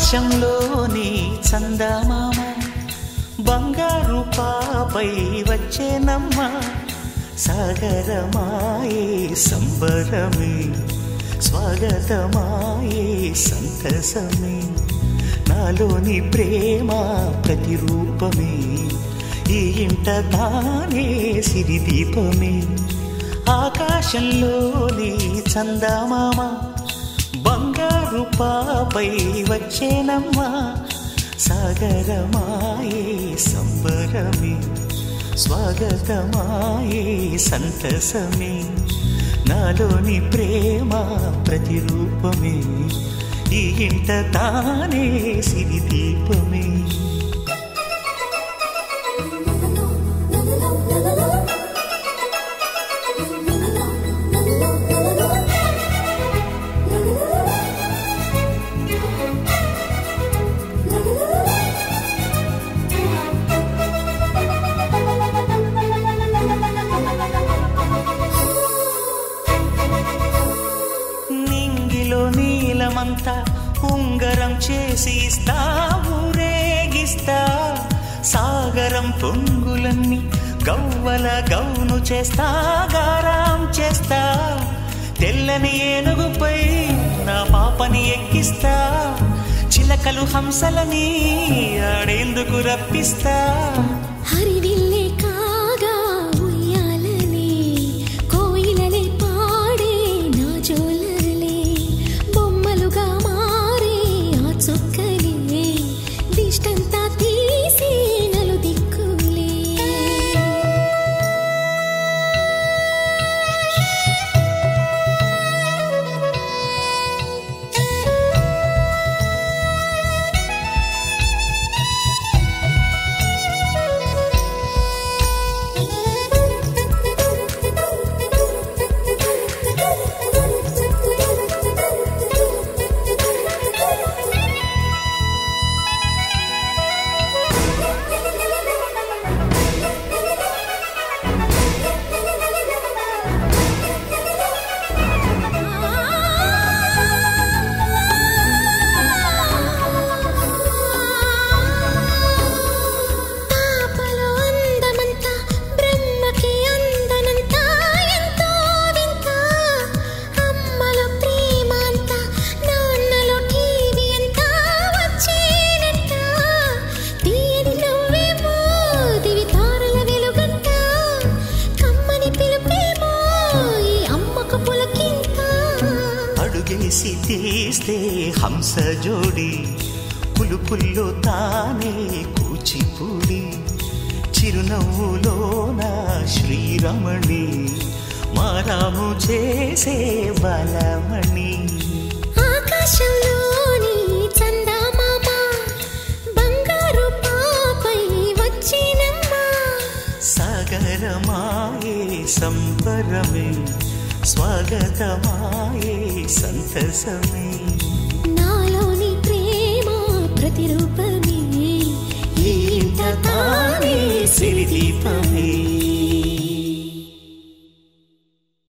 ఆకాశంలోని చందమామ బంగారు పాపై వచ్చేనమ్మ సాగరమాయే సంబరమే స్వాగతమాయే సంతసమే నాలోని ప్రేమ ప్రతిరూపమే ఈ ఇంట తానే సిరిదీపమే ఆకాశంలోని చందమామ బంగారు పాపై వచ్చేనమ్మ సాగరమాయే సంబరమే స్వాగతమాయే సంతసమే నాలోని ప్రేమ ప్రతిరూపమే ఈ ఇంట తానే సిరిదీపమే నీలమంతా ఉంగరం చేసి ఇస్తా ఊరేగిస్తా సాగరం పొంగులన్నీ గవ్వల గౌను చేస్తా గారాం చేస్తా తెల్లని ఏనుగుపై నా పాపని ఎక్కిస్తా చిలకలు హంసలని ఆడేందుకు రప్పిస్తా హరివిల్లే కాగా ఉయ్యాలనే కోయిలలే పాడే నా జోలలే బొమ్మలుగా మారే ఆ చుక్కలే దిష్టంతా తీసి నలు దిక్కులే అడుగేసి తీస్తే హంస జోడి పులుపుల్లో తానే కూచిపూడి చిరునవ్వులోన శ్రీరమణి మారాము చేసే బలమణి ఆకాశంలోని చందమామ బంగారు పాపై వచ్చినమ్మ సాగరమాయే సంబరమే స్వాగతమాయే సంతసమే నాలోని ప్రేమ ప్రతిరూపమే ఈ ఇంట తానే సిరిదీపమే